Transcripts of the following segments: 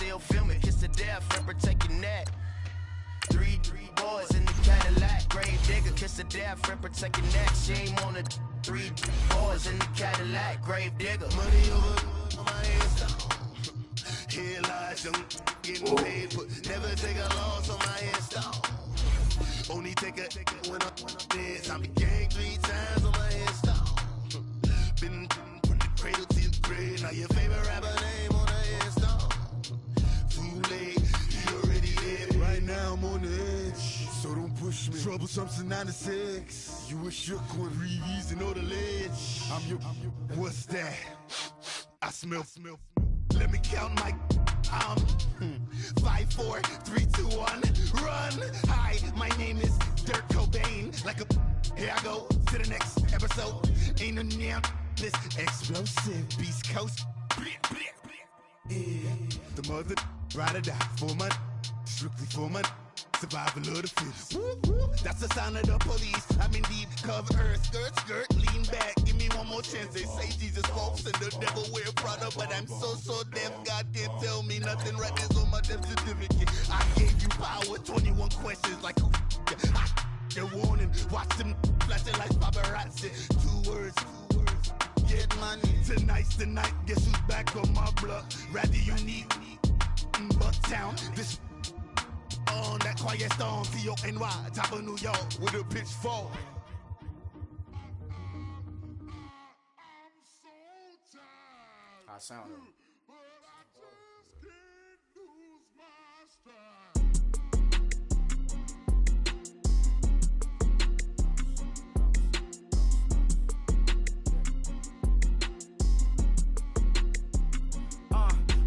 still film it. Kiss to death and protect your neck. Three boys in the Cadillac. Grave digger, kiss to death and protect your neck. Shame on the 3 boys in the Cadillac. Grave digger. Money over my headstone. Here lies young, getting paid, but never take a loss on my headstone. Only take a when I'm dead. I be gang 3 times on my headstone. Been from the cradle to the grave. Now your favorite rapper name on the headstone. Too late, you already dead. Right now I'm on the edge, so don't push me. Troublesome to 96. You a shook one, Reeves and know the ledge. I'm your, what's that? I smell. Let me count my 5, 4, 3, 2, 1, run. Hi, my name is Dirk Cobain. Like a here I go to the next episode. Ain't no damn this explosive Beast Coast. Yeah. The mother ride or die for my strictly for my survival of the fittest. That's the sign of the police. I'm indeed cover earth, skirt, lean back. Give me one more chance. They say Jesus walks and the devil wear Prada, but I'm so deaf. God can't tell me nothing. Right there's on my death certificate. I gave you power. 21 questions like who? They're warning. Watch them flashing like paparazzi. 2 words. Get money. Tonight's the night. Guess who's back on my block? Rather unique. Bucktown. This. On that quiet storm, T-O-N-Y, top of New York, with a pitchfork. I sound it.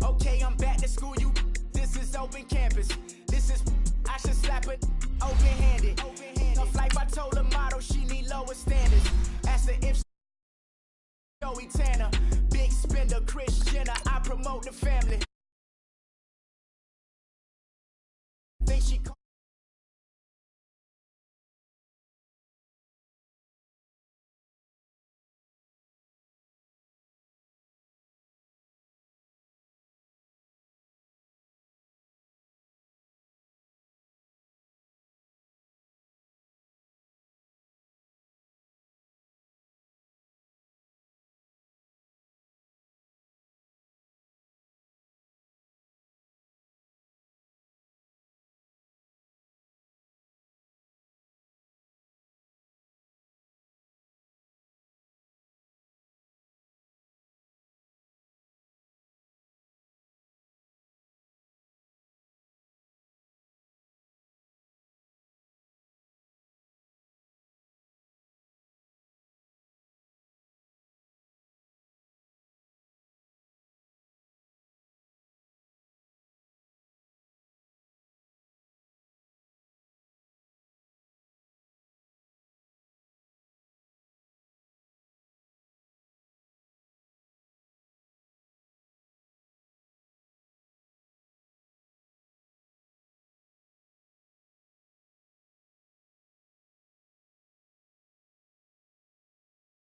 Okay, I'm back to school, you. This is open campus. This is, I should slap it open-handed. Tough life, I told the model she need lower standards. Asked her if she Joey Tanner. Big spender, Chris Jenner. I promote the family. Think she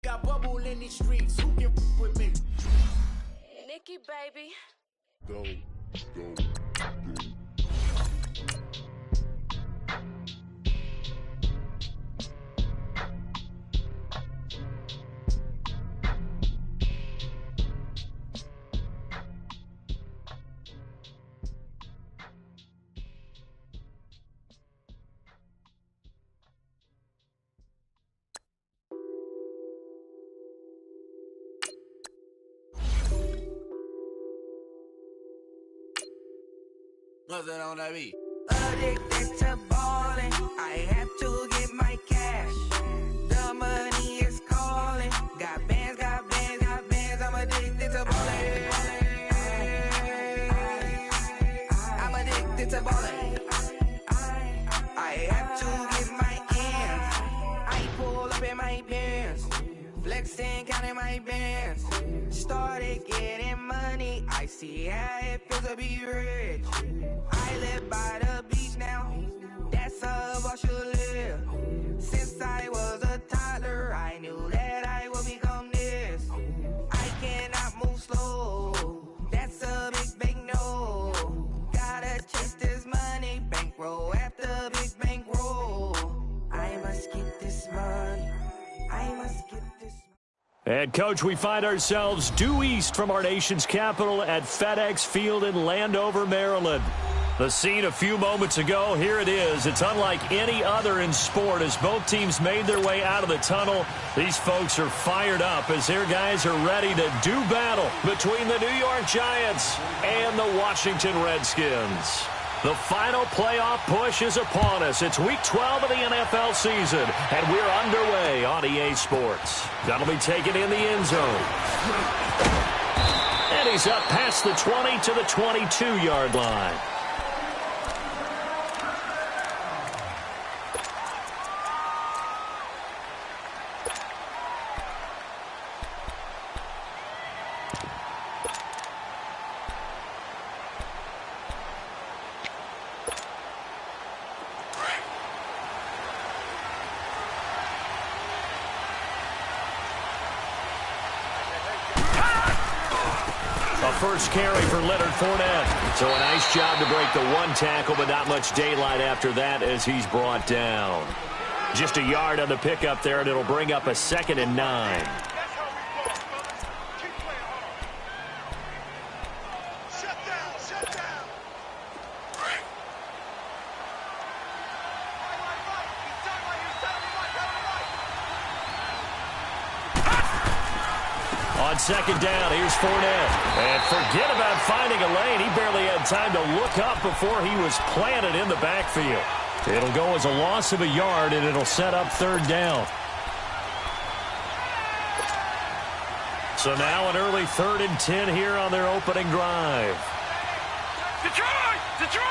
got bubble in these streets, who can f with me? Nikki, baby. Go. Nothing on that beat. Addicted to ballin', I have to get my cash. The money is calling. Got bands, I'm addicted to ballin'. I'm addicted to ballin'. I have to get my ends. I pull up in my pants, flexing, counting my bands. Started getting money, I see how it feels to be rich. I live by the beach now, that's how I should live. Since I was a toddler, I knew that I would become this. I cannot move slow, that's a big no. And, Coach, we find ourselves due east from our nation's capital at FedEx Field in Landover, Maryland. The scene a few moments ago, here it is. It's unlike any other in sport as both teams made their way out of the tunnel. These folks are fired up as their guys are ready to do battle between the New York Giants and the Washington Redskins. The final playoff push is upon us. It's Week 12 of the NFL season, and we're underway on EA Sports. That'll be taken in the end zone. And he's up past the 20 to the 22-yard line. First carry for Leonard Fournette. So a nice job to break the one tackle, but not much daylight after that as he's brought down. Just a yard on the pickup there, and it'll bring up a 2nd and 9. On 2nd down, here's Fournette. And forget about finding a lane. He barely had time to look up before he was planted in the backfield. It'll go as a loss of a yard, and it'll set up 3rd down. So now an early 3rd and 10 here on their opening drive. Detroit! Detroit!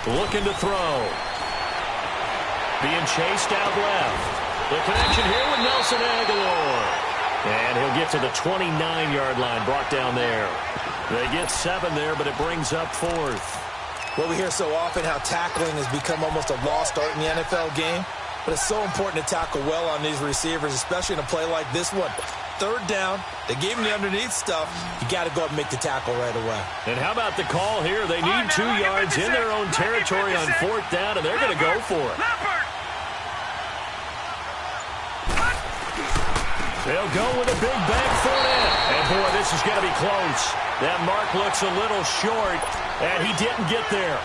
Looking to throw. Being chased out left. The connection here with Nelson Aguilar. And he'll get to the 29-yard line, brought down there. They get 7 there, but it brings up 4th. Well, we hear so often how tackling has become almost a lost art in the NFL game. But it's so important to tackle well on these receivers, especially in a play like this one. 3rd down, they gave him the underneath stuff. You got to go up and make the tackle right away. And how about the call here? They need 2 yards in their own territory on 4th down, and they're going to go for it. They'll go with a big bang Fournette. And, boy, this is going to be close. That mark looks a little short, and he didn't get there.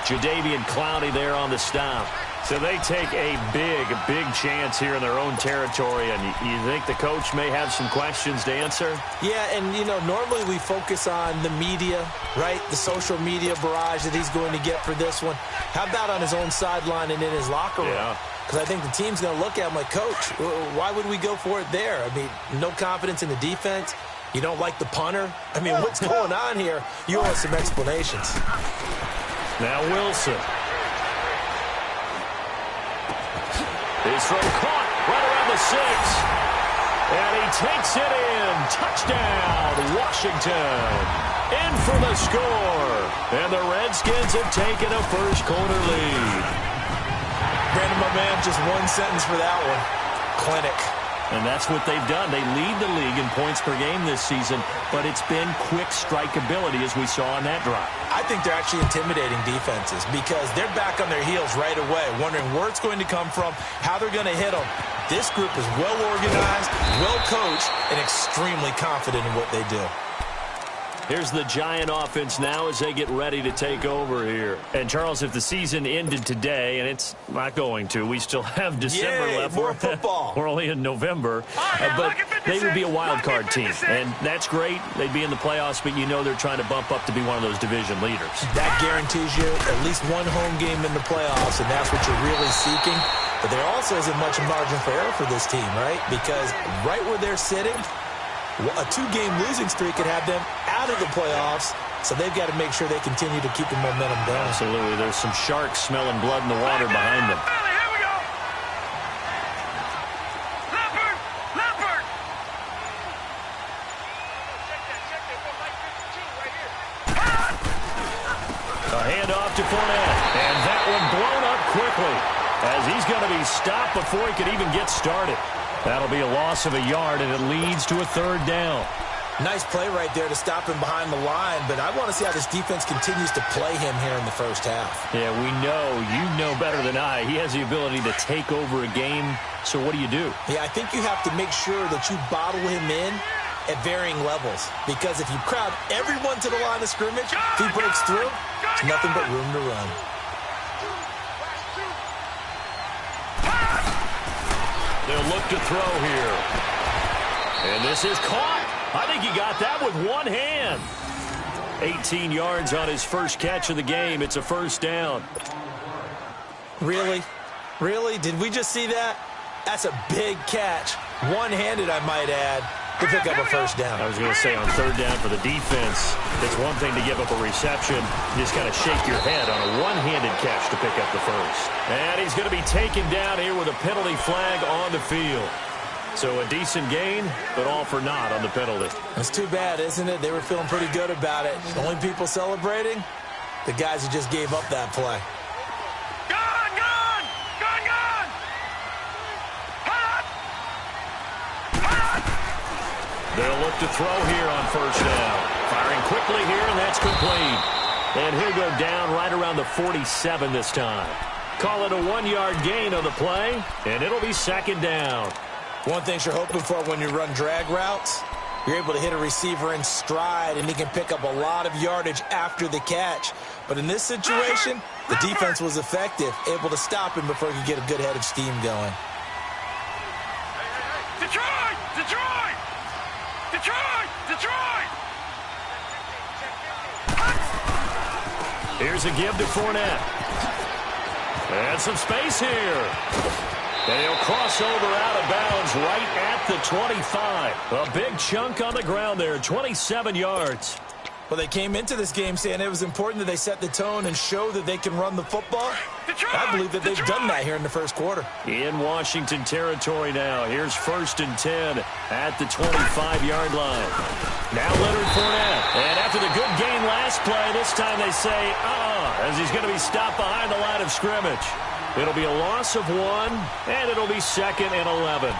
Jadeveon Clowney there on the stop. So they take a big chance here in their own territory, and you think the coach may have some questions to answer? Yeah, and, you know, normally we focus on the media, right? The social media barrage that he's going to get for this one. How about on his own sideline and in his locker room? Yeah. Because I think the team's going to look at him like, Coach, why would we go for it there? I mean, no confidence in the defense. You don't like the punter? I mean, what's going on here? You want some explanations. Now Wilson. His throw caught right around the 6. And he takes it in. Touchdown, Washington. In for the score. And the Redskins have taken a first-quarter lead. Brandon, my man, just one sentence for that one. Clinic. And that's what they've done. They lead the league in points per game this season, but it's been quick strikeability as we saw on that drive. I think they're actually intimidating defenses because they're back on their heels right away, wondering where it's going to come from, how they're going to hit them. This group is well organized, well coached, and extremely confident in what they do. Here's the Giant offense now as they get ready to take over here. And, Charles, if the season ended today, and it's not going to, we still have December left. More football. We're only in November. But they would be a wild card team. And that's great. They'd be in the playoffs, but you know they're trying to bump up to be one of those division leaders. That guarantees you at least one home game in the playoffs, and that's what you're really seeking. But there also isn't much margin for error for this team, right? Because right where they're sitting, a 2-game losing streak could have them out of the playoffs, so they've got to make sure they continue to keep the momentum going. Absolutely. There's some sharks smelling blood in the water behind them. Here we go. Leopard. A handoff to Fournette, and that one blown up quickly as he's going to be stopped before he could even get started. That'll be a loss of a yard, and it leads to a 3rd down. Nice play right there to stop him behind the line, but I want to see how this defense continues to play him here in the first half. Yeah, we know. You know better than I. He has the ability to take over a game, so what do you do? Yeah, I think you have to make sure that you bottle him in at varying levels, because if you crowd everyone to the line of scrimmage, if he breaks through, there's nothing but room to run. They'll look to throw here. And this is caught. I think he got that with one hand. 18 yards on his first catch of the game. It's a first down. Really? Really? Did we just see that? That's a big catch. One-handed, I might add, to pick up a first down. I was going to say on third down for the defense, it's one thing to give up a reception. You just kind of shake your head on a one-handed catch to pick up the first. And he's going to be taken down here with a penalty flag on the field. So a decent gain, but all for naught on the penalty. That's too bad, isn't it? They were feeling pretty good about it. The only people celebrating, the guys who just gave up that play. Gone, gone! Gone, gone! Hot! Hot! They'll look to throw here on first down. Firing quickly here, and that's complete. And he'll go down right around the 47 this time. Call it a 1-yard gain on the play, and it'll be second down. One thing you're hoping for when you run drag routes, you're able to hit a receiver in stride, and he can pick up a lot of yardage after the catch. But in this situation, the defense was effective, able to stop him before he could get a good head of steam going. Detroit! Detroit! Detroit! Detroit! Here's a give to Fournette. And some space here. And he'll cross over out of bounds right at the 25. A big chunk on the ground there, 27 yards. Well, they came into this game saying it was important that they set the tone and show that they can run the football. Detroit! I believe that they've done that here in the first quarter. In Washington territory now. Here's 1st and 10 at the 25-yard line. Now Leonard Fournette. And after the good gain last play, this time they say, as he's going to be stopped behind the line of scrimmage. It'll be a loss of 1, and it'll be 2nd and 11.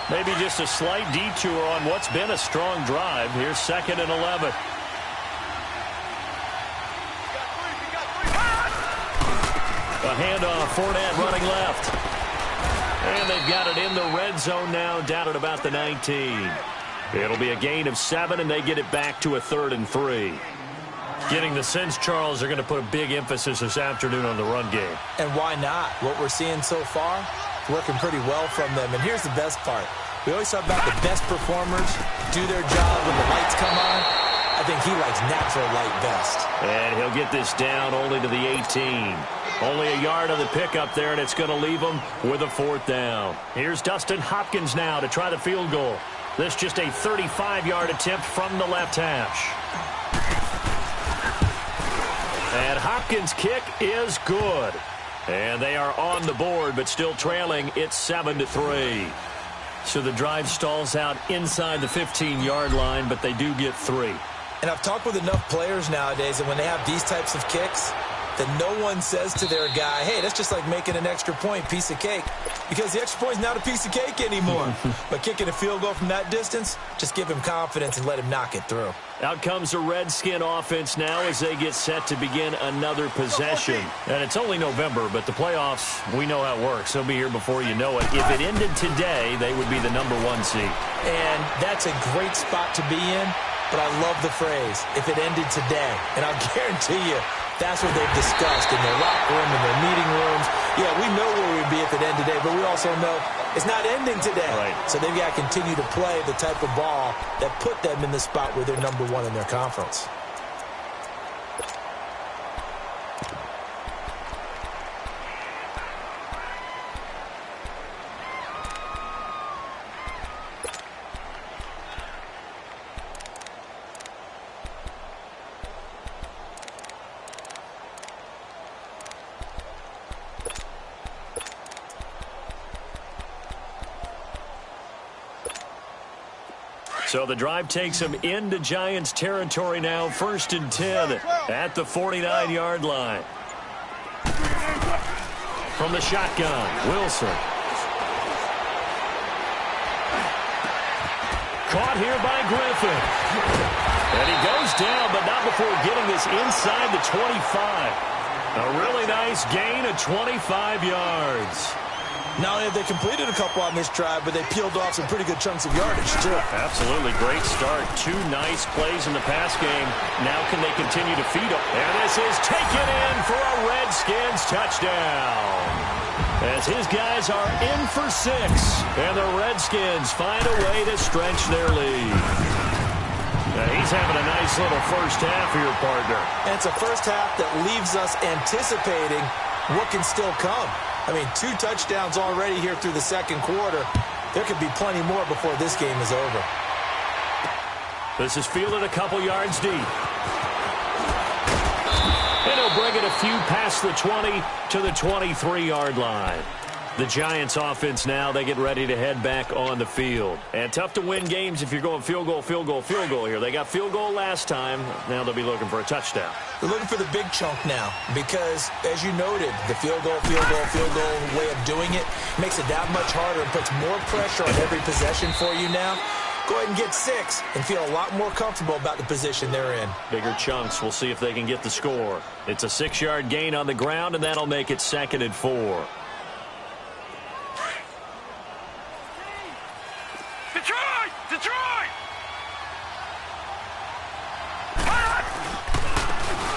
Maybe just a slight detour on what's been a strong drive. Here's 2nd and 11. A handoff, Fournette running left. And they've got it in the red zone now, down at about the 19. It'll be a gain of 7, and they get it back to a 3rd and 3. Getting the sense, Charles, they're going to put a big emphasis this afternoon on the run game. And why not? What we're seeing so far, working pretty well from them. And here's the best part. We always talk about the best performers do their job when the lights come on. I think he likes natural light best. And he'll get this down only to the 18. Only a yard on the pickup there, and it's going to leave him with a 4th down. Here's Dustin Hopkins now to try the field goal. This just a 35-yard attempt from the left hash. And Hopkins' kick is good. And they are on the board, but still trailing. It's 7-3. So the drive stalls out inside the 15-yard line, but they do get 3. And I've talked with enough players nowadays that when they have these types of kicks, that no one says to their guy, hey, that's just like making an extra point, piece of cake. Because the extra point is not a piece of cake anymore. But kicking a field goal from that distance, just give him confidence and let him knock it through. Out comes the Redskin offense now as they get set to begin another possession. And it's only November, but the playoffs, we know how it works. They'll be here before you know it. If it ended today, they would be the #1 seed. And that's a great spot to be in, but I love the phrase, if it ended today. And I'll guarantee you, that's what they've discussed in their locker room, in their meeting rooms. Yeah, we know where we'd be if it ended today, but we also know it's not ending today. Right. So they've got to continue to play the type of ball that put them in the spot where they're #1 in their conference. So the drive takes them into Giants territory now. 1st and 10 at the 49-yard line. From the shotgun, Wilson. caught here by Griffin. And he goes down, but not before getting this inside the 25. A really nice gain of 25 yards. Not only have they completed a couple on this drive, but they peeled off some pretty good chunks of yardage, too. Absolutely. Great start. 2 nice plays in the pass game. Now can they continue to feed them? And this is taken in for a Redskins touchdown. As his guys are in for 6. And the Redskins find a way to stretch their lead. Now he's having a nice little first half here, partner. And it's a first half that leaves us anticipating what can still come. I mean, 2 touchdowns already here through the second quarter. There could be plenty more before this game is over. This is fielded a couple yards deep. And he'll bring it a few past the 20 to the 23-yard line. The Giants offense now, they get ready to head back on the field. And tough to win games if you're going field goal, field goal, field goal here. They got field goal last time. Now they'll be looking for a touchdown. They're looking for the big chunk now because, as you noted, the field goal way of doing it makes it that much harder and puts more pressure on every possession for you now. Go ahead and get 6 and feel a lot more comfortable about the position they're in. Bigger chunks. We'll see if they can get the score. It's a 6-yard gain on the ground, and that'll make it 2nd and 4. Detroit! Detroit!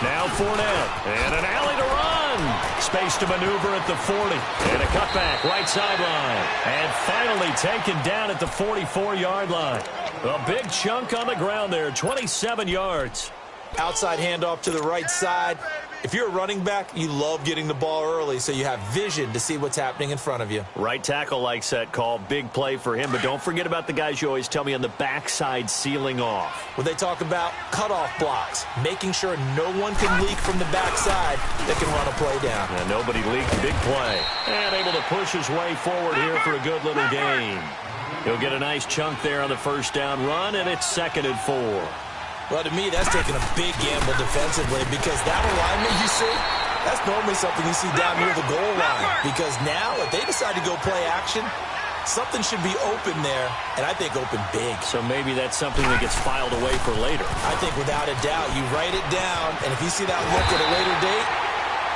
Now Fournette, and an alley to run. Space to maneuver at the 40, and a cutback right sideline. And finally taken down at the 44-yard line. A big chunk on the ground there, 27 yards. Outside handoff to the right side. If you're a running back, you love getting the ball early so you have vision to see what's happening in front of you. Right tackle likes that call. Big play for him, but don't forget about the guys you always tell me on the backside sealing off. When they talk about cutoff blocks, making sure no one can leak from the backside that can run a play down. And nobody leaked. Big play. And able to push his way forward here for a good little gain. He'll get a nice chunk there on the first down run, and it's 2nd and 4. Well, to me, that's taking a big gamble defensively because that alignment you see, that's normally something you see down near the goal line. Because now, if they decide to go play action, something should be open there, and I think open big. So maybe that's something that gets filed away for later. I think without a doubt, you write it down, and if you see that look at a later date,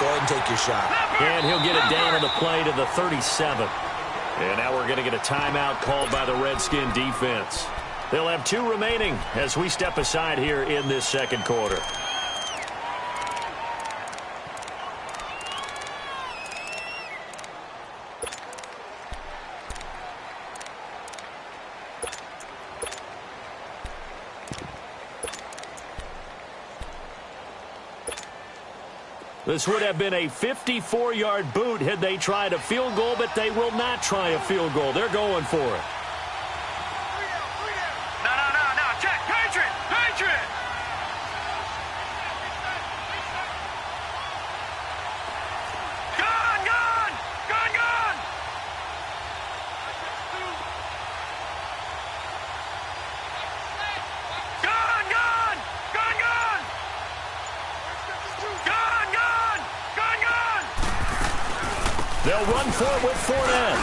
go ahead and take your shot. And he'll get it down on the play to the 37. And now we're going to get a timeout called by the Redskin defense. They'll have 2 remaining as we step aside here in this second quarter. This would have been a 54-yard boot had they tried a field goal, but they will not try a field goal. They're going for it. They'll run for it with Fournette.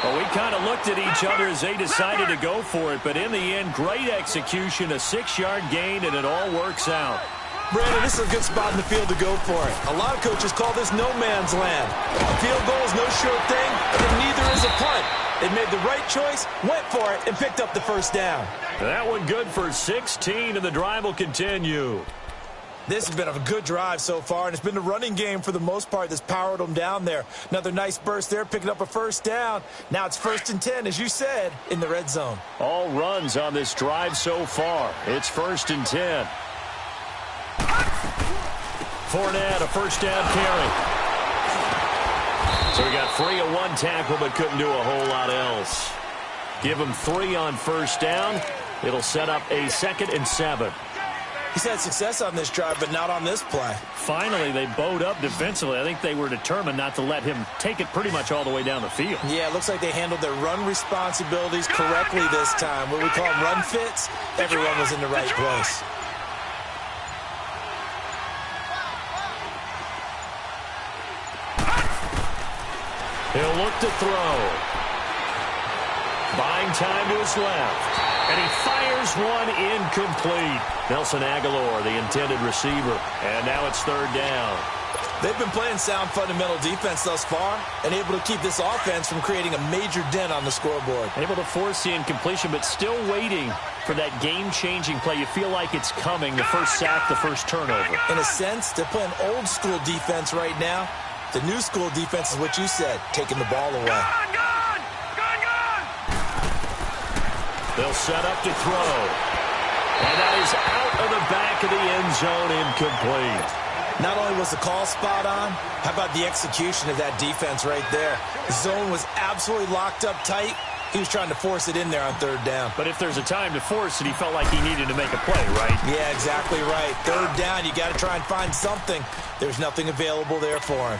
Well, we kind of looked at each other as they decided to go for it, but in the end, great execution, a 6-yard gain, and it all works out. Brandon, this is a good spot in the field to go for it. A lot of coaches call this no man's land. A field goal is no sure thing, and neither is a punt. They made the right choice, went for it, and picked up the first down. That one good for 16, and the drive will continue. This has been a good drive so far, and it's been the running game for the most part that's powered them down there. Another nice burst there, picking up a first down. Now it's 1st and 10, as you said, in the red zone. All runs on this drive so far. It's 1st and 10. Fournette, a first down carry. So he got free of 1 tackle, but couldn't do a whole lot else. Give him 3 on first down. It'll set up a 2nd and 7. He's had success on this drive, but not on this play. Finally, they bowed up defensively. I think they were determined not to let him take it pretty much all the way down the field. Yeah, it looks like they handled their run responsibilities correctly this time. What we call them run fits, everyone was in the right place. He'll look to throw. Buying time to his left. And he fires one incomplete. Nelson Aguilar, the intended receiver. And now it's third down. They've been playing sound fundamental defense thus far and able to keep this offense from creating a major dent on the scoreboard. Able to force the incompletion, but still waiting for that game-changing play. You feel like it's coming, the first sack, the first turnover. In a sense, they're playing old-school defense right now. The new school defense is what you said, taking the ball away. Gone! They'll set up to throw. And that is out of the back of the end zone, incomplete. Not only was the call spot on, how about the execution of that defense right there? The zone was absolutely locked up tight. He was trying to force it in there on third down. But if there's a time to force it, he felt like he needed to make a play, right? Yeah, exactly right. Third down, you got to try and find something. There's nothing available there for him.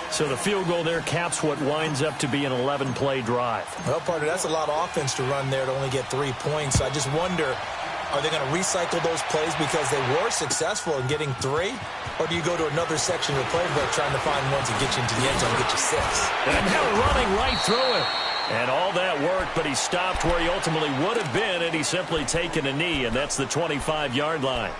So the field goal there caps what winds up to be an 11-play drive. Well, partner, that's a lot of offense to run there to only get 3 points. I just wonder, are they going to recycle those plays because they were successful in getting 3? Or do you go to another section of the playbook trying to find ones that get you into the end zone and get you 6? And now running right through it. And all that worked, but he stopped where he ultimately would have been, and he's simply taken a knee, and that's the 25-yard line.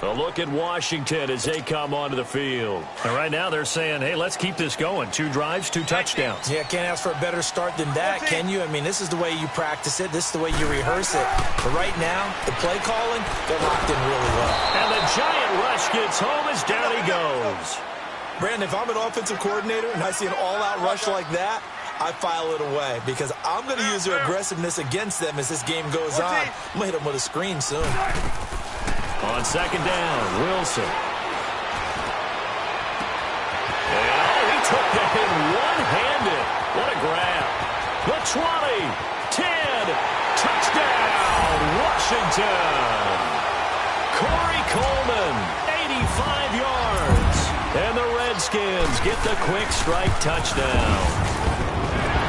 A look at Washington as they come onto the field. And right now they're saying, hey, let's keep this going. 2 drives, 2 touchdowns. Yeah, can't ask for a better start than that, can you? I mean, this is the way you practice it. This is the way you rehearse it. But right now, the play calling, they're locked in really well. And the giant rush gets home as down he goes. Brandon, if I'm an offensive coordinator and I see an all-out rush like that, I file it away because I'm going to use their aggressiveness against them as this game goes on. I'm going to hit them with a screen soon. On second down, Wilson. And he took that in one-handed. What a grab. The 20, 10, touchdown, Washington. Corey Coleman, 85 yards. And the Redskins get the quick strike touchdown.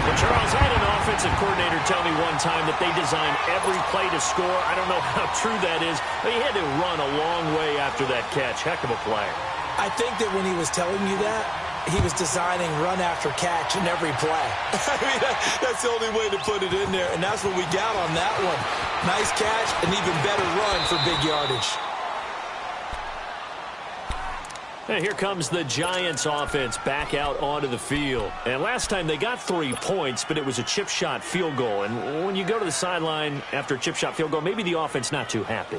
Well, Charles, I had an offensive coordinator tell me one time that they design every play to score. I don't know how true that is, but he had to run a long way after that catch. Heck of a play. I think that when he was telling you that, he was designing run after catch in every play. I mean, that's the only way to put it in there, and that's what we got on that one. Nice catch, an even better run for big yardage. And here comes the Giants offense back out onto the field. And last time they got 3 points, but it was a chip shot field goal. And when you go to the sideline after a chip shot field goal, maybe the offense not too happy.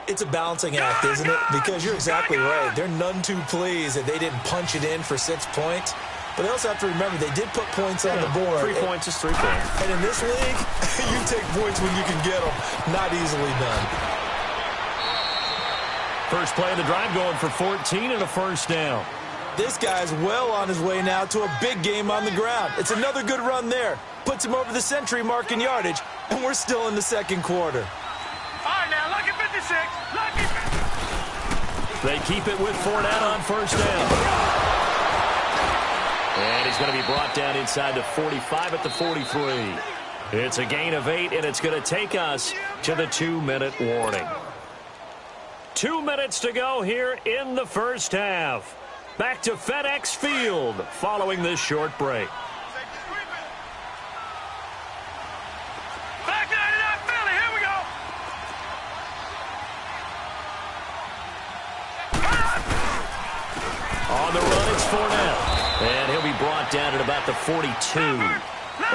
It's a balancing act, isn't it? Because you're exactly right. They're none too pleased that they didn't punch it in for 6 points. But they also have to remember they did put points on the board. 3 points is 3 points. And in this league, you take points when you can get them. Not easily done. First play of the drive going for 14 and a first down. This guy's well on his way now to a big game on the ground. It's another good run there. Puts him over the century mark in yardage, and we're still in the second quarter. All right, now, lucky 56. Lucky 56. They keep it with Fournette on first down. And he's going to be brought down inside the 45 at the 43. It's a gain of 8, and it's going to take us to the 2-minute warning. 2 minutes to go here in the first half. Back to FedEx Field following this short break. Back to 99 Philly. Here we go. On the run, it's Fournette. And he'll be brought down at about the 42.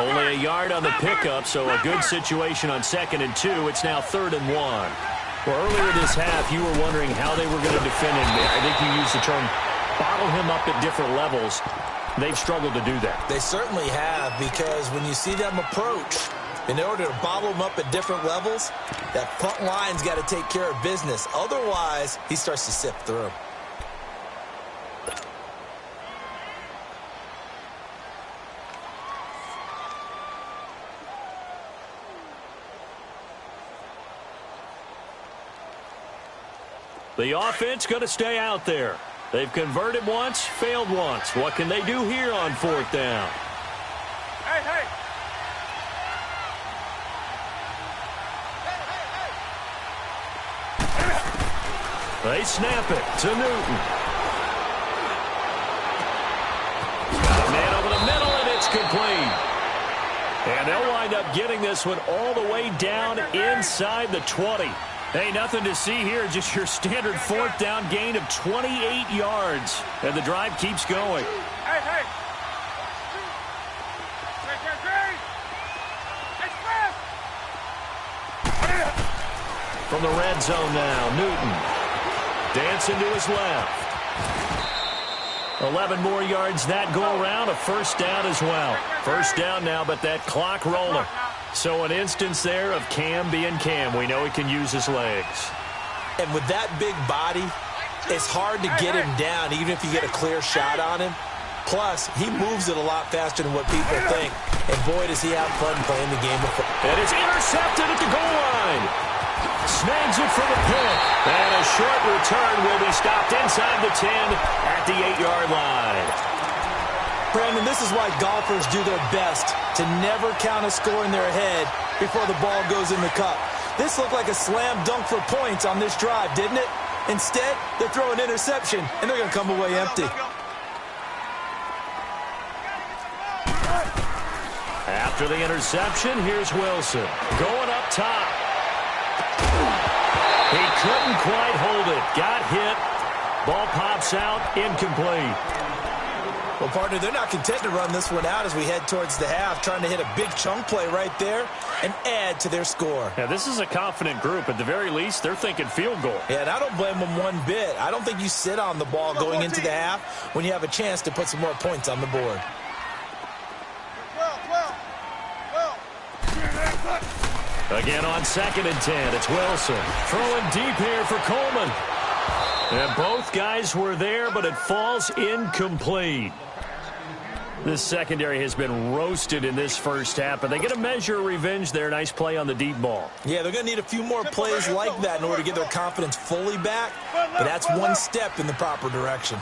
Only a yard on the pickup, so a good situation on 2nd and 2. It's now 3rd and 1. Well, earlier this half, you were wondering how they were going to defend him. I think you used the term bottle him up at different levels. They've struggled to do that. They certainly have, because when you see them approach, in order to bottle him up at different levels, that front line's got to take care of business. Otherwise, he starts to sift through. The offense going to stay out there. They've converted once, failed once. What can they do here on 4th down? Hey, hey. They snap it to Newton. Got a man over the middle, and it's complete. And they'll wind up getting this one all the way down inside the 20. Hey, nothing to see here, just your standard fourth down gain of 28 yards. And the drive keeps going. Hey. From the red zone now, Newton. Dancing to his left. 11 more yards that go around, a first down as well. First down now, but that clock rolling. So an instance there of Cam being Cam. We know he can use his legs. And with that big body, it's hard to get him down, even if you get a clear shot on him. Plus, he moves it a lot faster than what people think. And boy, does he have fun playing the game of football. And it's intercepted at the goal line. Snags it for the pick. And a short return will be stopped inside the 10 at the 8-yard line. Brandon, this is why golfers do their best to never count a score in their head before the ball goes in the cup. This looked like a slam dunk for points on this drive, didn't it? Instead, they throw an interception, and they're going to come away empty. After the interception, here's Wilson. Going up top. He couldn't quite hold it. Got hit. Ball pops out. Incomplete. Well, partner, they're not content to run this one out as we head towards the half, trying to hit a big chunk play right there and add to their score. Yeah, this is a confident group. At the very least, they're thinking field goal. Yeah, and I don't blame them one bit. I don't think you sit on the ball going into the half when you have a chance to put some more points on the board. Again on 2nd and 10, it's Wilson. Throwing deep here for Coleman. And both guys were there, but it falls incomplete. This secondary has been roasted in this first half, but they get a measure of revenge there. Nice play on the deep ball. Yeah, they're going to need a few more plays like that in order to get their confidence fully back, but that's one step in the proper direction.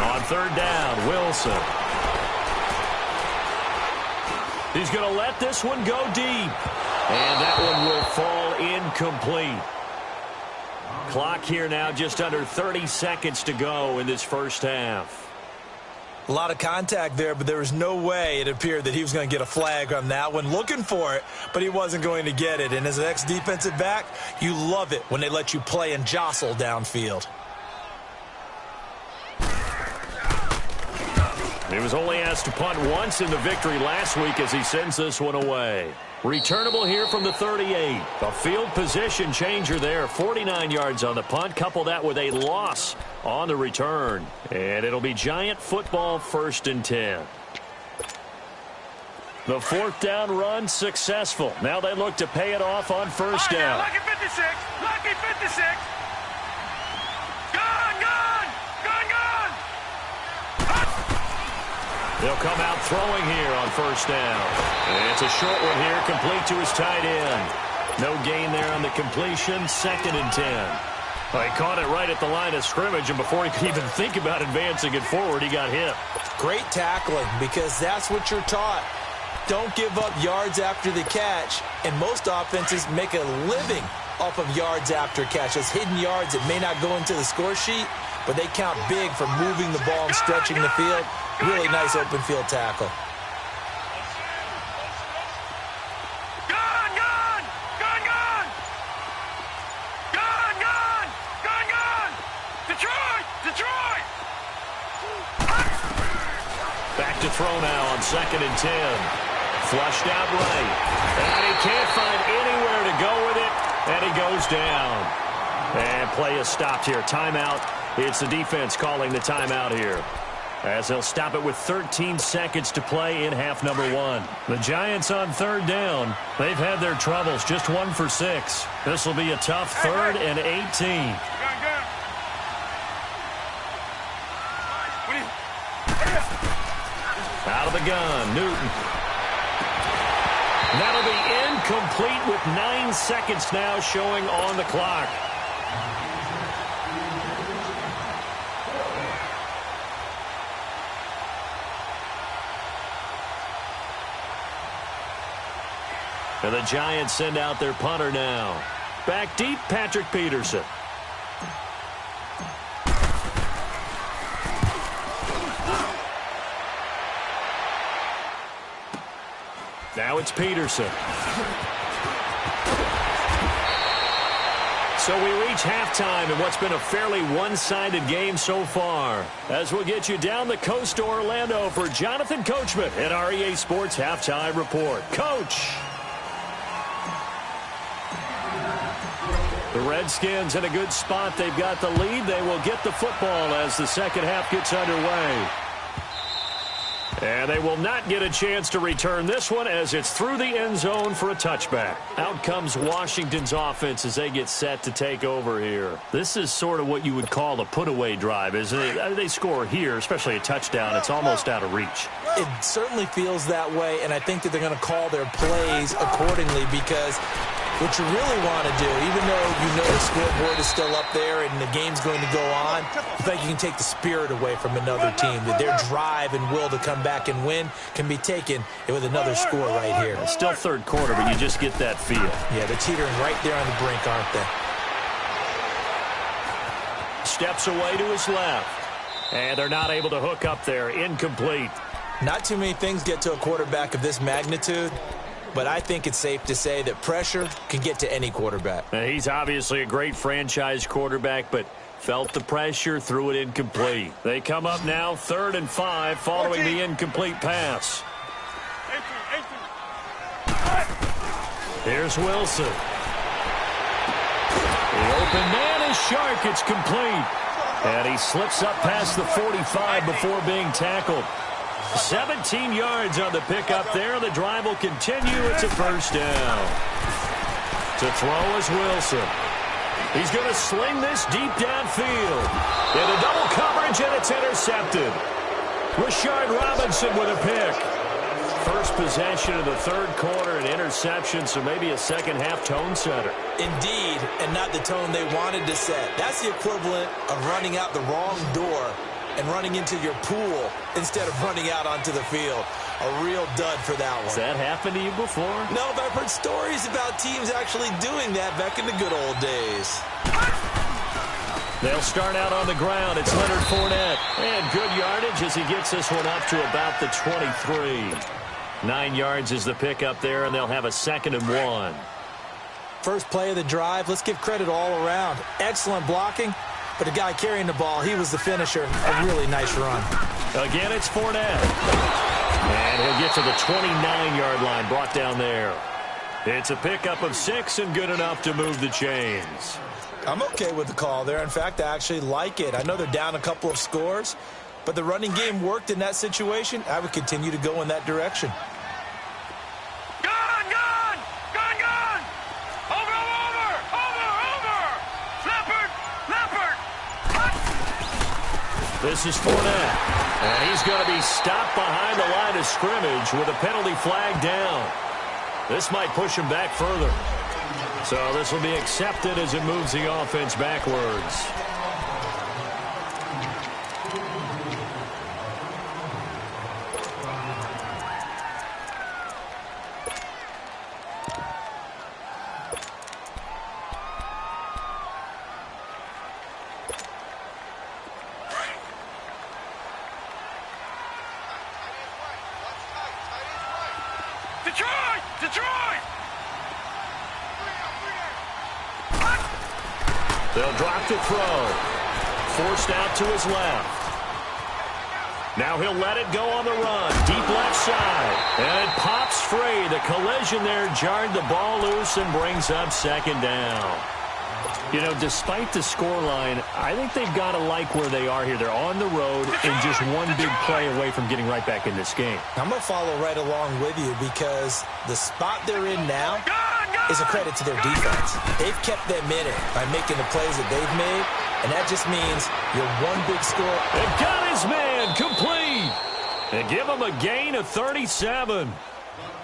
On 3rd down, Wilson. He's going to let this one go deep. And that one will fall incomplete. Clock here now, just under 30 seconds to go in this first half. A lot of contact there, but there was no way it appeared that he was going to get a flag on that one. Looking for it, but he wasn't going to get it. And as an ex-defensive back, you love it when they let you play and jostle downfield. He was only asked to punt once in the victory last week as he sends this one away. Returnable here from the 38. A field position changer there. 49 yards on the punt. Couple that with a loss on the return. And it'll be Giant football 1st and 10. The 4th down run successful. Now they look to pay it off on 1st down. Lucky 56. Lucky 56. They'll come out throwing here on 1st down. And it's a short one here, complete to his tight end. No gain there on the completion, 2nd and 10. Well, he caught it right at the line of scrimmage, and before he could even think about advancing it forward, he got hit. Great tackling, because that's what you're taught. Don't give up yards after the catch, and most offenses make a living off of yards after catch. Those hidden yards that may not go into the score sheet, but they count big for moving the ball and stretching the field. Really nice open field tackle. Detroit! Back to throw now on 2nd and 10. Flushed out right. And he can't find anywhere to go with it. And he goes down. And play is stopped here. Timeout. It's the defense calling the timeout here, as they'll stop it with 13 seconds to play in half number 1. The Giants on 3rd down. They've had their troubles, just 1 for 6. This will be a tough 3rd and 18. Out of the gun, Newton. That'll be incomplete with 9 seconds now showing on the clock. And the Giants send out their punter now. Back deep, Patrick Peterson. Now it's Peterson. So we reach halftime in what's been a fairly one-sided game so far. As we'll get you down the coast to Orlando for Jonathan Coachman at our EA Sports Halftime Report. Coach! The Redskins in a good spot. They've got the lead. They will get the football as the second half gets underway. And they will not get a chance to return this one as it's through the end zone for a touchback. Out comes Washington's offense as they get set to take over here. This is sort of what you would call a put-away drive, isn't it? They score here, especially a touchdown. It's almost out of reach. It certainly feels that way, and I think that they're going to call their plays accordingly because what you really want to do, even though you know the scoreboard is still up there and the game's going to go on, you think you can take the spirit away from another team, that their drive and will to come back and win can be taken with another score right here. It's still third quarter, but you just get that feel. Yeah, they're teetering right there on the brink, aren't they? Steps away to his left. And they're not able to hook up there. Incomplete. Not too many things get to a quarterback of this magnitude, but I think it's safe to say that pressure can get to any quarterback. He's obviously a great franchise quarterback, but felt the pressure, threw it incomplete. They come up now 3rd and 5 following the incomplete pass. Here's Wilson. The open man is Shark. It's complete. And he slips up past the 45 before being tackled. 17 yards on the pickup there. The drive will continue. It's a first down. To throw is Wilson. He's going to sling this deep downfield. Into double coverage, and it's intercepted. Rashard Robinson with a pick. First possession of the third quarter, an interception, so maybe a second-half tone setter. Indeed, and not the tone they wanted to set. That's the equivalent of running out the wrong door and running into your pool instead of running out onto the field. A real dud for that one. Has that happened to you before? No, but I've heard stories about teams actually doing that back in the good old days. They'll start out on the ground. It's Leonard Fournette. And good yardage as he gets this one up to about the 23. 9 yards is the pickup there, and they'll have a 2nd and 1. First play of the drive. Let's give credit all around. Excellent blocking. But the guy carrying the ball, he was the finisher. A really nice run. Again, it's Fournette. And he'll get to the 29-yard line, brought down there. It's a pickup of 6 and good enough to move the chains. I'm okay with the call there. In fact, I actually like it. I know they're down a couple of scores, but the running game worked in that situation. I would continue to go in that direction. This is Fournette, and he's going to be stopped behind the line of scrimmage with a penalty flag down. This might push him back further. So this will be accepted as it moves the offense backwards. They'll drop to throw. Forced out to his left. Now he'll let it go on the run. Deep left side. And it pops free. The collision there jarred the ball loose and brings up 2nd down. You know, despite the scoreline, I think they've got to like where they are here. They're on the road and just one big play away from getting right back in this game. I'm going to follow right along with you because the spot they're in now is a credit to their defense. They've kept them in it by making the plays that they've made, and that just means you're one big score. They've got his man complete. And give him a gain of 37.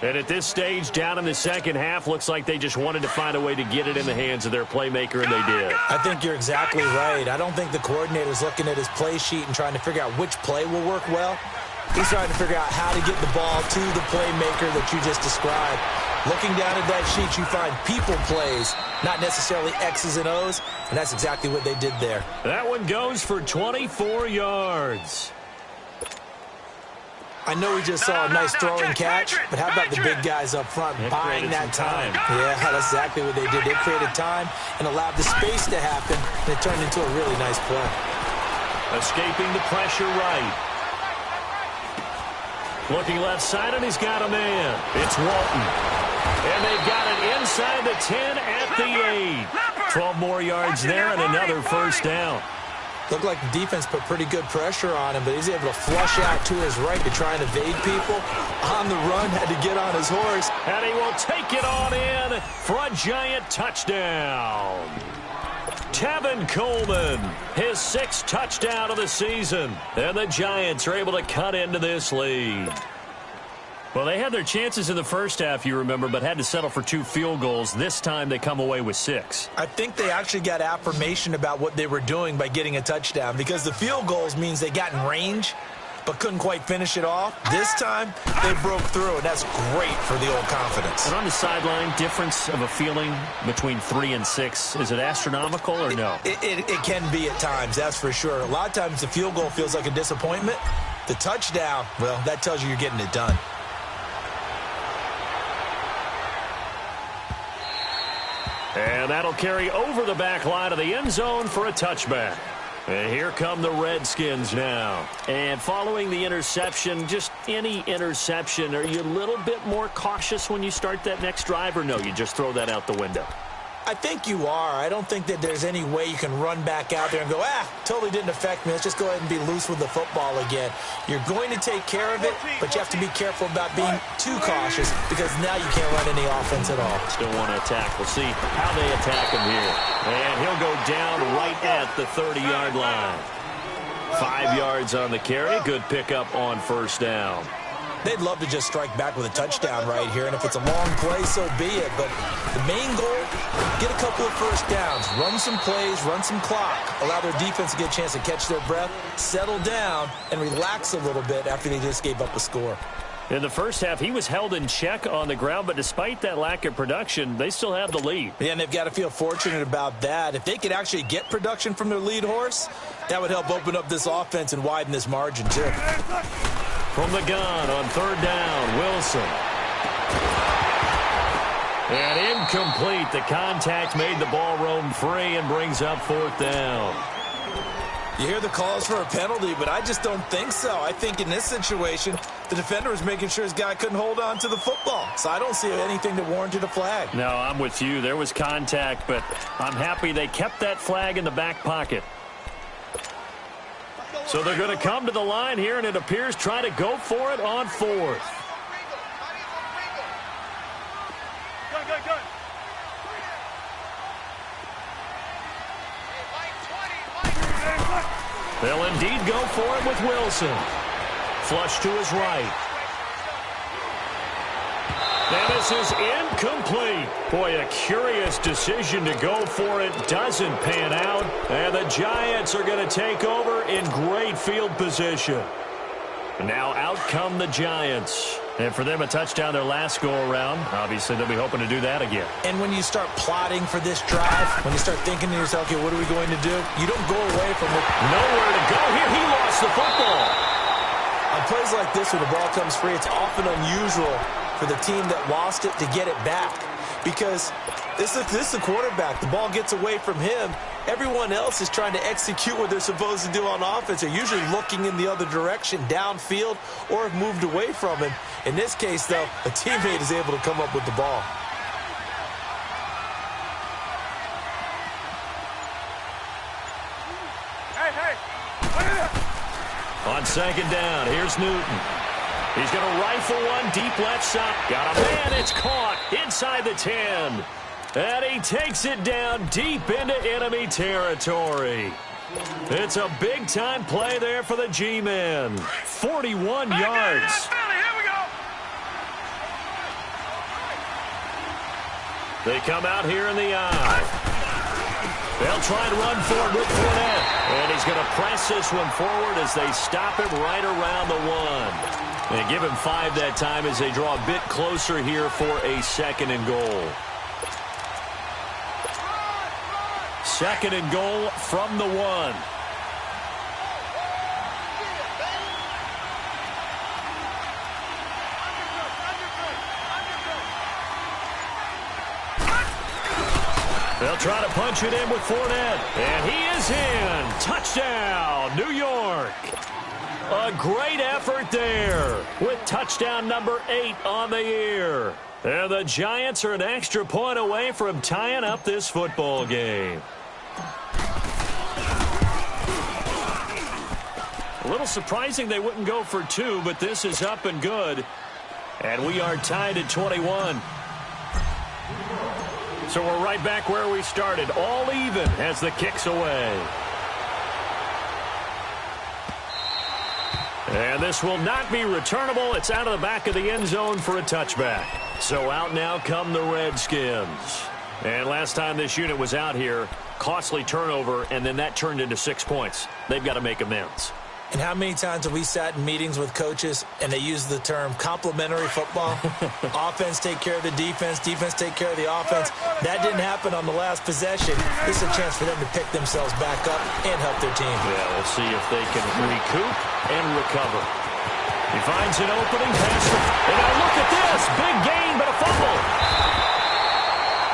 And at this stage, down in the second half, looks like they just wanted to find a way to get it in the hands of their playmaker, and they did. I think you're exactly right. I don't think the coordinator's looking at his play sheet and trying to figure out which play will work well. He's trying to figure out how to get the ball to the playmaker that you just described. Looking down at that sheet, you find people plays, not necessarily X's and O's, and that's exactly what they did there. That one goes for 24 yards. I know we just saw a nice throwing catch, but how about the big guys up front buying that time? Yeah, that's exactly what they did. They created time and allowed the space to happen, and it turned into a really nice play. Escaping the pressure right. Looking left side, and he's got a man. It's Walton. And they've got it inside the 10 at the 8. 12 more yards there and another first down. Looked like the defense put pretty good pressure on him, but he's able to flush out to his right to try and evade people. On the run, had to get on his horse. And he will take it on in for a giant touchdown. Tevin Coleman, his 6th touchdown of the season. And the Giants are able to cut into this lead. Well, they had their chances in the first half, you remember, but had to settle for 2 field goals. This time they come away with 6. I think they actually got affirmation about what they were doing by getting a touchdown, because the field goals means they got in range but couldn't quite finish it off. This time they broke through, and that's great for the old confidence. And on the sideline, difference of a feeling between 3 and 6, is it astronomical or no? It can be at times, that's for sure. A lot of times the field goal feels like a disappointment. The touchdown, well, that tells you you're getting it done. And that'll carry over the back line of the end zone for a touchback. And here come the Redskins now. And following the interception, just any interception, are you a little bit more cautious when you start that next drive, or no, you just throw that out the window? I think you are. I don't think that there's any way you can run back out there and go, totally didn't affect me. Let's just go ahead and be loose with the football again. You're going to take care of it, but you have to be careful about being too cautious, because now you can't run any offense at all. Still want to attack. We'll see how they attack him here. And he'll go down right at the 30-yard line. 5 yards on the carry. Good pickup on first down. They'd love to just strike back with a touchdown right here, and if it's a long play, so be it. But the main goal, get a couple of first downs, run some plays, run some clock, allow their defense to get a chance to catch their breath, settle down, and relax a little bit after they just gave up a score. In the first half, he was held in check on the ground, but despite that lack of production, they still have the lead. Yeah, and they've got to feel fortunate about that. If they could actually get production from their lead horse, that would help open up this offense and widen this margin, too. From the gun on third down, Wilson. And incomplete. The contact made the ball roam free and brings up fourth down. You hear the calls for a penalty, but I just don't think so. I think in this situation, the defender was making sure his guy couldn't hold on to the football. So I don't see anything that warranted a flag. No, I'm with you. There was contact, but I'm happy they kept that flag in the back pocket. So they're going to come to the line here, and it appears try to go for it on fourth. Good. They'll indeed go for it with Wilson. Flush to his right. And this is incomplete. Boy, a curious decision to go for it. Doesn't pan out. And the Giants are going to take over in great field position. Now out come the Giants. And for them, a touchdown their last go-around. Obviously, they'll be hoping to do that again. And when you start plotting for this drive, when you start thinking to yourself, okay, what are we going to do? You don't go away from it. Nowhere to go here. He lost the football. On plays like this, when the ball comes free, it's often unusual for the team that lost it to get it back. Because this is the quarterback. The ball gets away from him. Everyone else is trying to execute what they're supposed to do on offense. They're usually looking in the other direction, downfield, or have moved away from him. In this case, though, a teammate is able to come up with the ball. On second down, here's Newton. He's going to rifle one deep left side. Got a man. It's caught inside the 10. And he takes it down deep into enemy territory. It's a big-time play there for the G-men. 41 yards. They come out here in the eye. They'll try and run forward with Fournette. And he's going to press this one forward as they stop him right around the 1. They give him 5 that time as they draw a bit closer here for a second and goal. Second and goal from the 1. They'll try to punch it in with Fournette. And he is in. Touchdown, New York. A great effort there with touchdown number 8 on the year. And the Giants are an extra point away from tying up this football game. A little surprising they wouldn't go for 2, but this is up and good. And we are tied at 21. So we're right back where we started, all even as the kick's away. And this will not be returnable. It's out of the back of the end zone for a touchback. So out now come the Redskins. And last time this unit was out here, costly turnover, and then that turned into 6 points. They've got to make amends. And how many times have we sat in meetings with coaches and they use the term complementary football? Offense take care of the defense, defense take care of the offense. That didn't happen on the last possession. This is a chance for them to pick themselves back up and help their team. Yeah, we'll see if they can recoup and recover. He finds an opening pass. And now look at this. Big gain, but a fumble.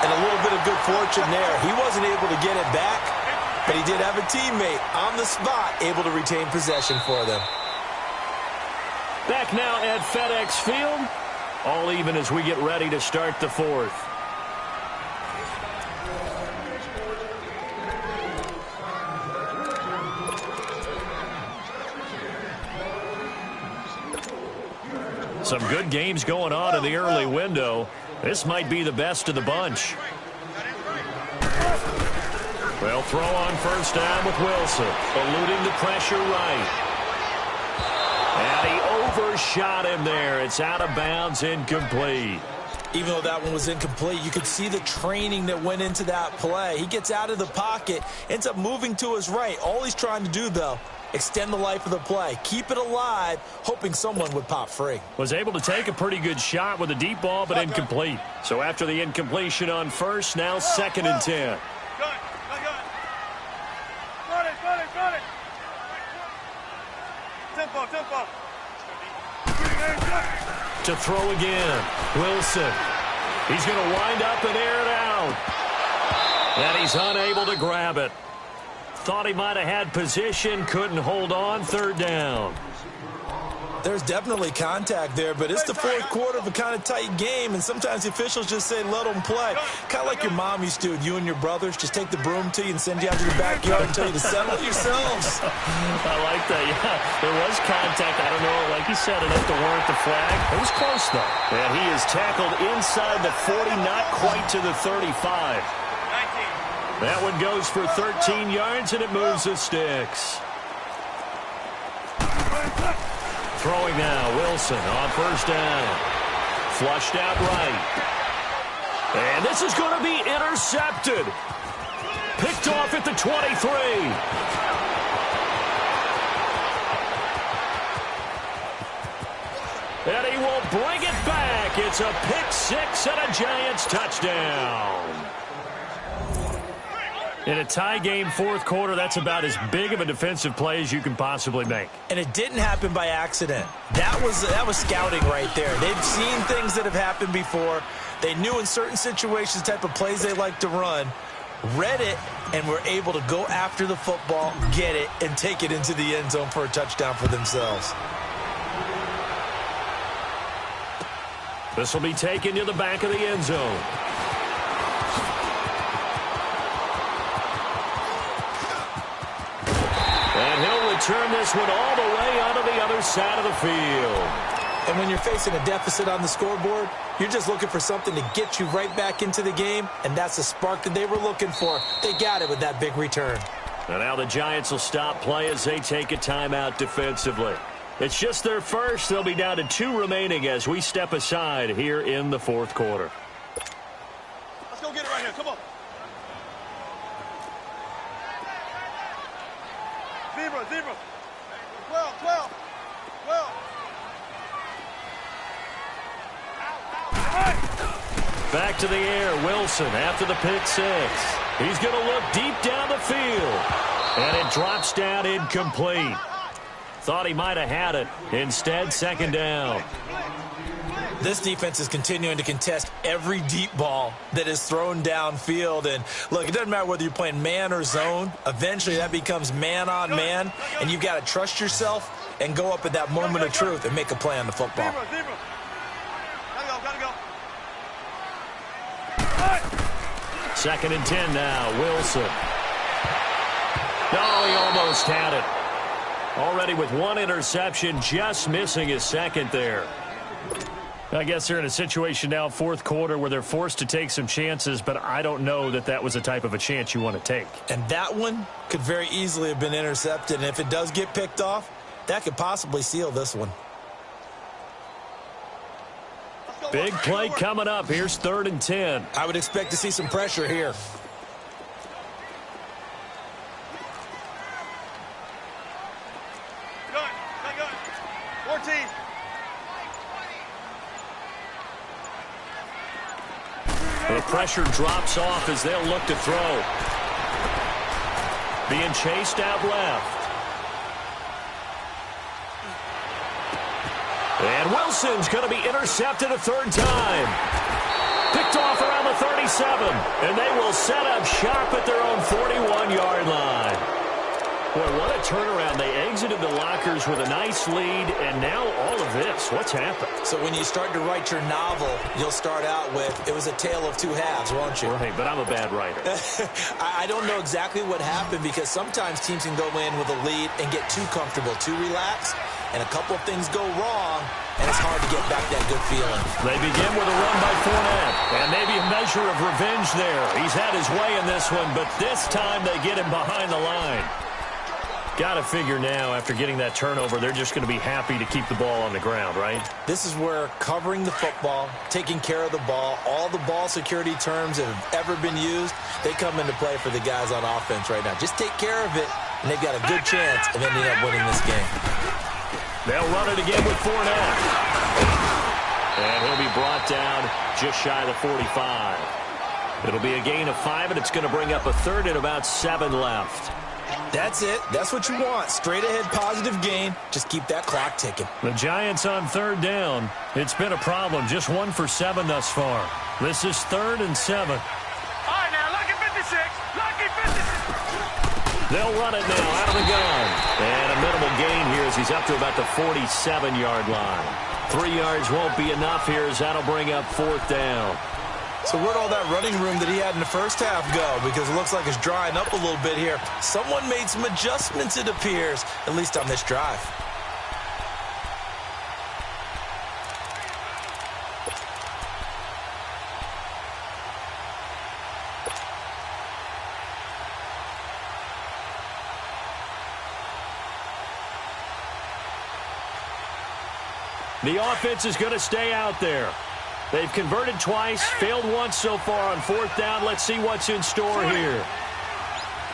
And a little bit of good fortune there. He wasn't able to get it back, but he did have a teammate on the spot able to retain possession for them. Back now at FedEx Field. All even as we get ready to start the fourth. Some good games going on in the early window. This might be the best of the bunch. They'll throw on first down with Wilson, eluding the pressure right. And he overshot him there. It's out of bounds, incomplete. Even though that one was incomplete, you could see the training that went into that play. He gets out of the pocket, ends up moving to his right. All he's trying to do, though, extend the life of the play. Keep it alive, hoping someone would pop free. Was able to take a pretty good shot with a deep ball, but incomplete. So after the incompletion on first, now 2nd and 10. Tempo. To throw again. Wilson. He's going to wind up and air it out. And he's unable to grab it. Thought he might have had position, couldn't hold on, 3rd down. There's definitely contact there, but it's the 4th quarter of a kind of tight game, and sometimes the officials just say, let them play. Kind of like your mom used to, you and your brothers, just take the broom to you and send you out to the backyard and tell you to settle it yourselves. I like that, yeah. There was contact. I don't know, like you said, enough to warrant the flag. It was close, though. And he is tackled inside the 40, not quite to the 35. That one goes for 13 yards, and it moves the sticks. Throwing now, Wilson on first down. Flushed out right. And this is going to be intercepted. Picked off at the 23. And he will bring it back. It's a pick six and a Giants touchdown. In a tie game, 4th quarter, that's about as big of a defensive play as you can possibly make. And it didn't happen by accident. That was scouting right there. They've seen things that have happened before. They knew in certain situations the type of plays they like to run, read it, and were able to go after the football, get it, and take it into the end zone for a touchdown for themselves. This will be taken to the back of the end zone. And he'll return this one all the way onto the other side of the field. And when you're facing a deficit on the scoreboard, you're just looking for something to get you right back into the game, and that's the spark that they were looking for. They got it with that big return. And now the Giants will stop play as they take a timeout defensively. It's just their first. They'll be down to 2 remaining as we step aside here in the 4th quarter. Let's go get it right here. Come on. Zebra. 12. Back to the air, Wilson after the pick six. He's going to look deep down the field. And it drops down incomplete. Thought he might have had it. Instead, 2nd down. This defense is continuing to contest every deep ball that is thrown downfield. And, look, it doesn't matter whether you're playing man or zone. Eventually that becomes man on man, and you've got to trust yourself and go up at that moment of truth and make a play on the football. Second and 10 now. Wilson. Oh, he almost had it. Already with one interception, just missing his second there. I guess they're in a situation now, fourth quarter, where they're forced to take some chances, but I don't know that that was the type of a chance you want to take. And that one could very easily have been intercepted. And if it does get picked off, that could possibly seal this one. Big play coming up. Here's 3rd and 10. I would expect to see some pressure here. The pressure drops off as they'll look to throw. Being chased out left. And Wilson's going to be intercepted a 3rd time. Picked off around the 37. And they will set up shop at their own 41-yard line. Boy, what a turnaround. They exited the lockers with a nice lead, and now all of this. What's happened? So when you start to write your novel, you'll start out with, it was a tale of two halves, won't you? Right, but I'm a bad writer. I don't know exactly what happened, because sometimes teams can go in with a lead and get too comfortable, too relaxed, and a couple of things go wrong, and it's hard to get back that good feeling. They begin with a run by Fournette, and maybe a measure of revenge there. He's had his way in this one, but this time they get him behind the line. Got to figure now, after getting that turnover, they're just going to be happy to keep the ball on the ground, right? This is where covering the football, taking care of the ball, all the ball security terms that have ever been used, they come into play for the guys on offense right now. Just take care of it, and they've got a good chance of ending up winning this game. They'll run it again with Fournette. And he'll be brought down just shy of the 45. It'll be a gain of 5, and it's going to bring up a 3rd and about 7 left. That's it. That's what you want. Straight ahead positive gain. Just keep that clock ticking. The Giants on 3rd down. It's been a problem. Just 1 for 7 thus far. This is 3rd and 7. All right, now, lucky 56. Lucky 56. They'll run it now out of the gun. And a minimal gain here as he's up to about the 47-yard line. 3 yards won't be enough here as that'll bring up 4th down. So where'd all that running room that he had in the first half go? Because it looks like it's drying up a little bit here. Someone made some adjustments, it appears, at least on this drive. The offense is going to stay out there. They've converted twice, failed once so far on 4th down. Let's see what's in store here.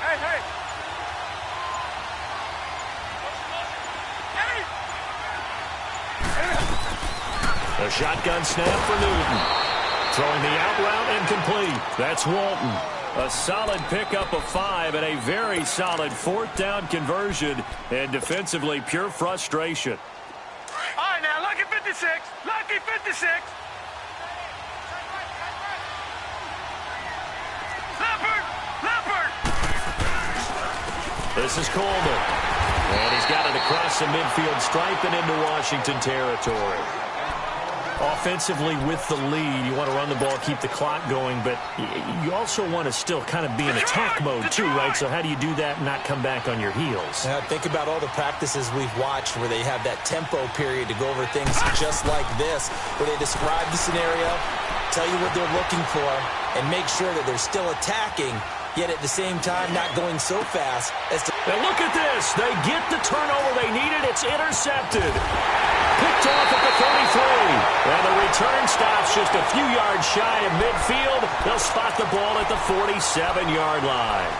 Hey. A shotgun snap for Newton. Throwing the out route incomplete. That's Walton. A solid pickup of 5 and a very solid 4th down conversion. And defensively, pure frustration. All right, now, lucky 56. Lucky 56. Leopard! This is Coleman. And he's got it across the midfield stripe and into Washington territory. Offensively with the lead, you want to run the ball, keep the clock going, but you also want to still kind of be in attack mode too, right? So how do you do that and not come back on your heels? Think about all the practices we've watched where they have that tempo period to go over things just like this, where they describe the scenario, tell you what they're looking for, and make sure that they're still attacking, yet at the same time not going so fast as to... And look at this. They get the turnover they needed. It's intercepted. Picked off at the 33. And the return stops just a few yards shy of midfield. They'll spot the ball at the 47-yard line.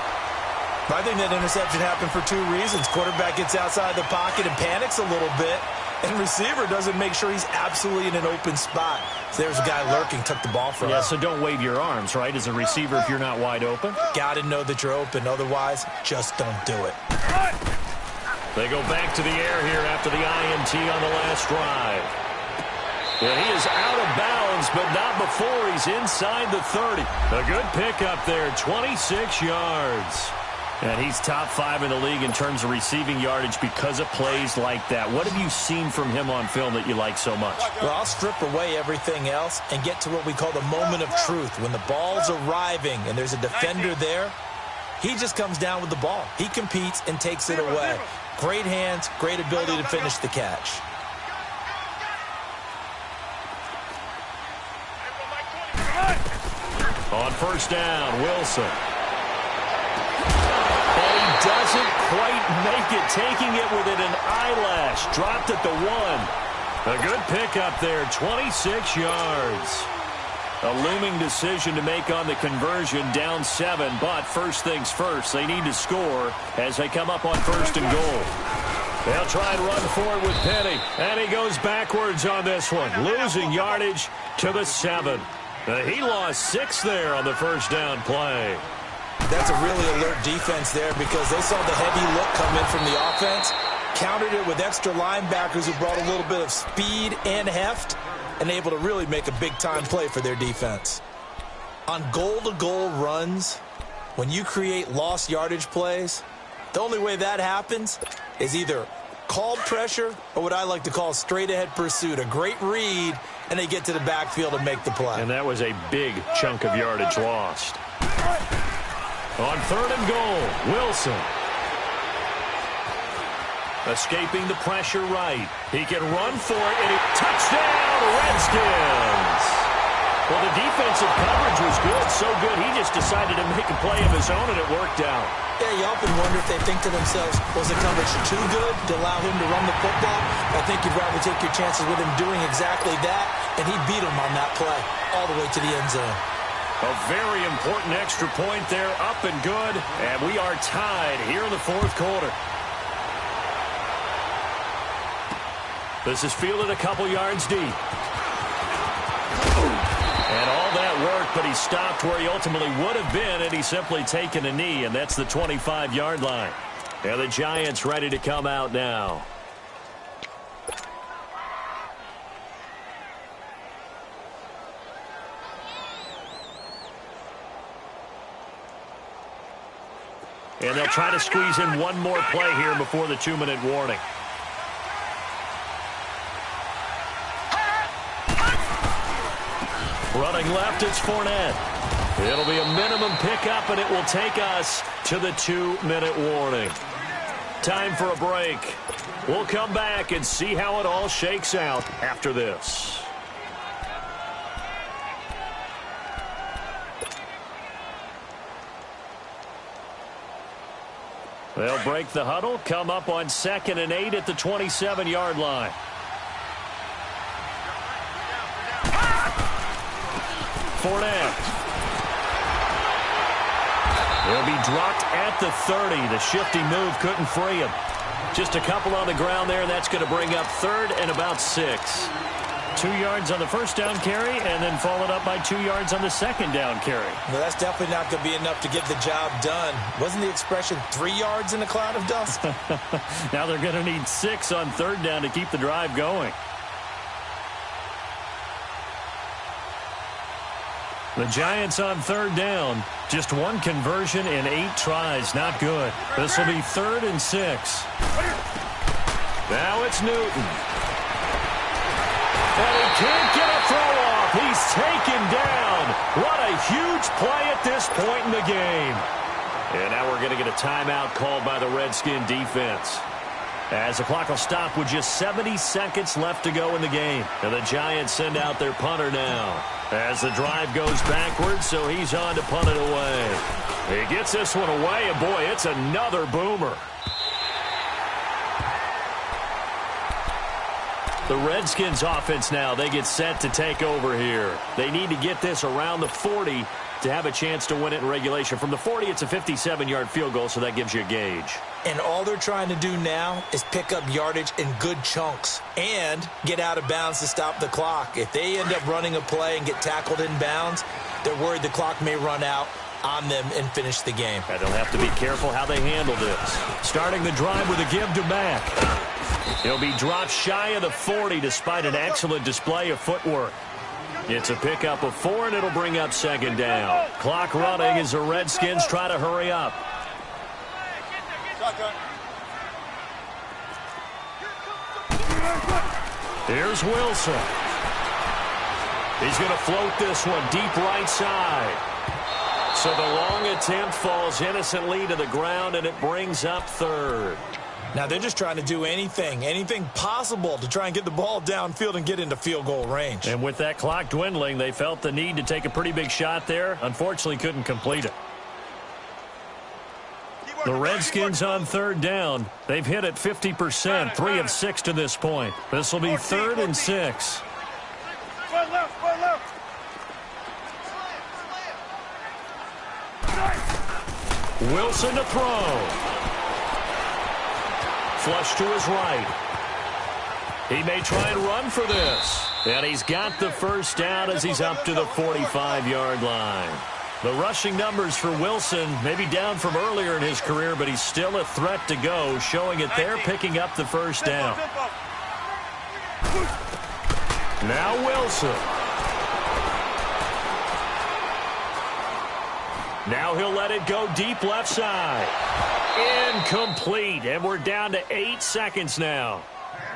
I think that interception happened for 2 reasons. Quarterback gets outside the pocket and panics a little bit, and receiver doesn't make sure he's absolutely in an open spot. So there's a guy lurking, took the ball from him. Yeah, so don't wave your arms, right, as a receiver if you're not wide open. Got to know that you're open. Otherwise, just don't do it. They go back to the air here after the INT on the last drive. And he is out of bounds, but not before he's inside the 30. A good pickup there, 26 yards. And he's top 5 in the league in terms of receiving yardage because of plays like that. What have you seen from him on film that you like so much? Well, I'll strip away everything else and get to what we call the moment of truth. When the ball's arriving and there's a defender there, he just comes down with the ball. He competes and takes it away. Great hands, great ability to finish the catch. On first down, Wilson. Doesn't quite make it, taking it within an eyelash. Dropped at the 1. A good pickup there, 26 yards. A looming decision to make on the conversion, down 7. But first things first, they need to score as they come up on first and goal. They'll try and run forward with Penny. And he goes backwards on this one, losing yardage to the 7. He lost 6 there on the first down play. That's a really alert defense there because they saw the heavy look come in from the offense, countered it with extra linebackers who brought a little bit of speed and heft, and able to really make a big-time play for their defense. On goal-to-goal runs, when you create lost yardage plays, the only way that happens is either called pressure or what I like to call straight-ahead pursuit, a great read, and they get to the backfield and make the play. And that was a big chunk of yardage lost. On third and goal, Wilson. Escaping the pressure right. He can run for it, and touchdown, Redskins! Well, the defensive coverage was good, so good he just decided to make a play of his own, and it worked out. Yeah, you often wonder if they think to themselves, was the coverage too good to allow him to run the football? I think you'd rather take your chances with him doing exactly that, and he beat him on that play all the way to the end zone. A very important extra point there, up and good, and we are tied here in the fourth quarter. This is fielded a couple yards deep. And all that work, but he stopped where he ultimately would have been, and he's simply taken a knee, and that's the 25-yard line. And the Giants ready to come out now. And they'll try to squeeze in one more play here before the 2-minute warning. Running left, it's Fournette. It'll be a minimum pickup, and it will take us to the 2-minute warning. Time for a break. We'll come back and see how it all shakes out after this. They'll break the huddle, come up on 2nd and 8 at the 27-yard line. Fournette. He'll be dropped at the 30. The shifty move couldn't free him. Just a couple on the ground there, and that's going to bring up 3rd and about 6. 2 yards on the first down carry, and then followed up by 2 yards on the second down carry. Well, that's definitely not going to be enough to get the job done. Wasn't the expression 3 yards in a cloud of dust? Now they're going to need 6 on 3rd down to keep the drive going. The Giants on 3rd down. Just one conversion in 8 tries. Not good. This will be 3rd and 6. Now it's Newton. And he can't get a throw off. He's taken down. What a huge play at this point in the game. And now we're going to get a timeout called by the Redskin defense. As the clock will stop with just 70 seconds left to go in the game. And the Giants send out their punter now. As the drive goes backwards, so he's on to punt it away. He gets this one away, and boy, it's another boomer. The Redskins offense now, they get set to take over here. They need to get this around the 40 to have a chance to win it in regulation. From the 40, it's a 57-yard field goal, so that gives you a gauge. And all they're trying to do now is pick up yardage in good chunks and get out of bounds to stop the clock. If they end up running a play and get tackled in bounds, they're worried the clock may run out on them and finish the game. And they'll have to be careful how they handle this. Starting the drive with a give to Mack. He'll be dropped shy of the 40 despite an excellent display of footwork. It's a pickup of 4, and it'll bring up second down. Clock running as the Redskins try to hurry up. Here's Wilson. He's going to float this one deep right side. So the long attempt falls innocently to the ground, and it brings up third. Now they're just trying to do anything possible to try and get the ball downfield and get into field goal range. And with that clock dwindling, they felt the need to take a pretty big shot there. Unfortunately, couldn't complete it. The Redskins on third down. They've hit it 50%, 3 of 6 to this point. This will be 3rd and 6. Wilson to throw. Flush to his right. He may try and run for this. And he's got the first down as he's up to the 45-yard line. The rushing numbers for Wilson may be down from earlier in his career, but he's still a threat to go, showing it there, picking up the first down. Now Wilson. Now he'll let it go deep left side. Incomplete, and we're down to 8 seconds now.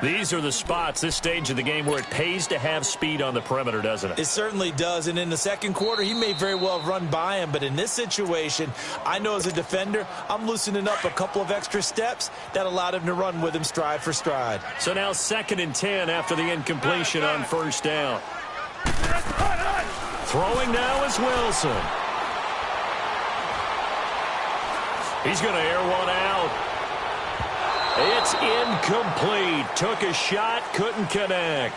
These are the spots, this stage of the game, where it pays to have speed on the perimeter, doesn't it? It certainly does, and in the second quarter, he may very well run by him, but in this situation, I know as a defender, I'm loosening up a couple of extra steps that allowed him to run with him stride for stride. So now 2nd and 10 after the incompletion on first down. Throwing now is Wilson. He's going to air one out. It's incomplete. Took a shot, couldn't connect.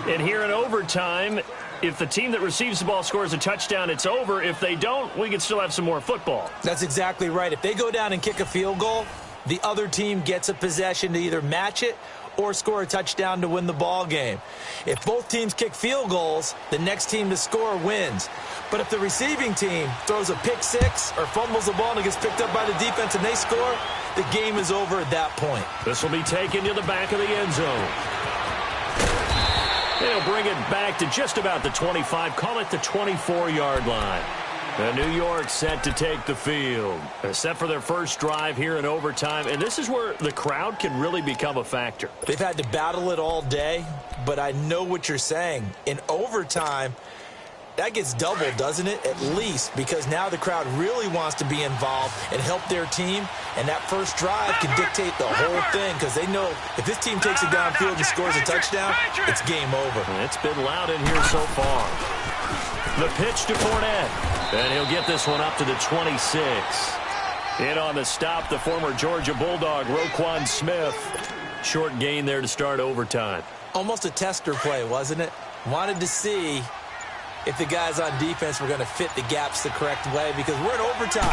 And here in overtime, if the team that receives the ball scores a touchdown, it's over. If they don't, we can still have some more football. That's exactly right. If they go down and kick a field goal, the other team gets a possession to either match it or score a touchdown to win the ball game. If both teams kick field goals, the next team to score wins. But if the receiving team throws a pick six or fumbles the ball and it gets picked up by the defense and they score, the game is over at that point. This will be taken to the back of the end zone. They'll bring it back to just about the 25, call it the 24-yard line. And New York set to take the field. They're set for their first drive here in overtime, and this is where the crowd can really become a factor. They've had to battle it all day, but I know what you're saying. In overtime, that gets doubled, doesn't it? At least, because now the crowd really wants to be involved and help their team, and that first drive can dictate the whole thing because they know if this team takes it downfield and scores a touchdown, it's game over. It's been loud in here so far. The pitch to Fournette, and he'll get this one up to the 26. In on the stop, the former Georgia Bulldog, Roquan Smith. Short gain there to start overtime. Almost a tester play, wasn't it? Wanted to see if the guys on defense were going to fit the gaps the correct way because we're in overtime.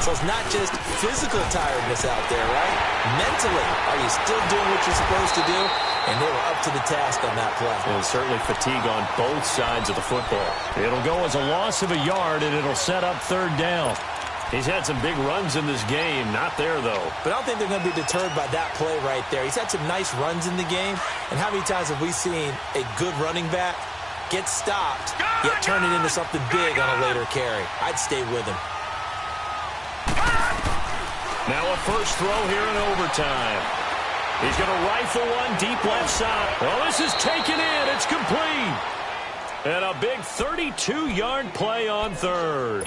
So it's not just physical tiredness out there, right? Mentally, are you still doing what you're supposed to do? And they were up to the task on that play. And certainly fatigue on both sides of the football. It'll go as a loss of a yard, and it'll set up third down. He's had some big runs in this game. Not there, though. But I don't think they're going to be deterred by that play right there. He's had some nice runs in the game. And how many times have we seen a good running back get stopped, yet turn it into something big on a later carry? I'd stay with him. Now a first throw here in overtime. He's going to rifle one deep left side. Well, this is taken in. It's complete. And a big 32-yard play on third.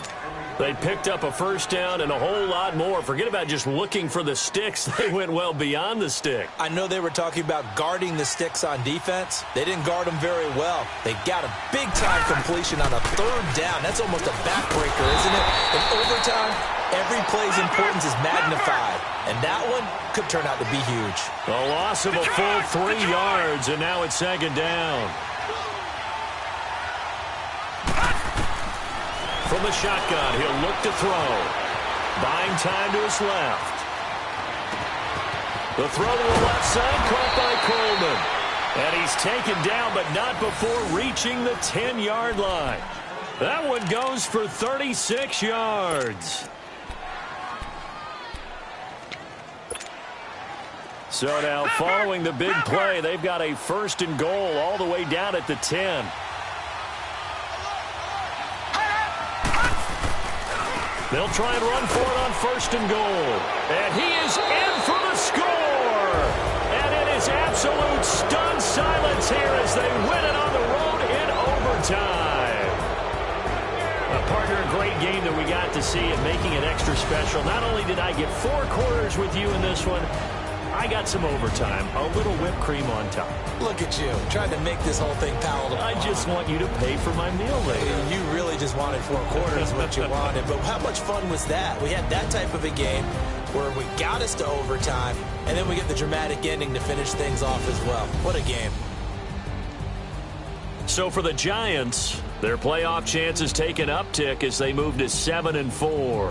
They picked up a first down and a whole lot more. Forget about just looking for the sticks. They went well beyond the stick. I know they were talking about guarding the sticks on defense. They didn't guard them very well. They got a big-time completion on a third down. That's almost a backbreaker, isn't it? In overtime, every play's importance is magnified. And that one could turn out to be huge. A loss of a full 3 yards, and now it's second down. From the shotgun, he'll look to throw. Buying time to his left. The throw to the left side, caught by Coleman. And he's taken down, but not before reaching the 10-yard line. That one goes for 36 yards. So now, following the big play, they've got a 1st and goal all the way down at the 10. They'll try and run for it on 1st and goal. And he is in for the score. And it is absolute stunned silence here as they win it on the road in overtime. Partner, a great game that we got to see and making it extra special. Not only did I get 4 quarters with you in this one, I got some overtime, a little whipped cream on top. Look at you, trying to make this whole thing palatable. I just want you to pay for my meal later. You really just wanted 4 quarters, what you wanted. But how much fun was that? We had that type of a game where we got us to overtime, and then we get the dramatic ending to finish things off as well. What a game. So for the Giants, their playoff chances take an uptick as they move to 7-4.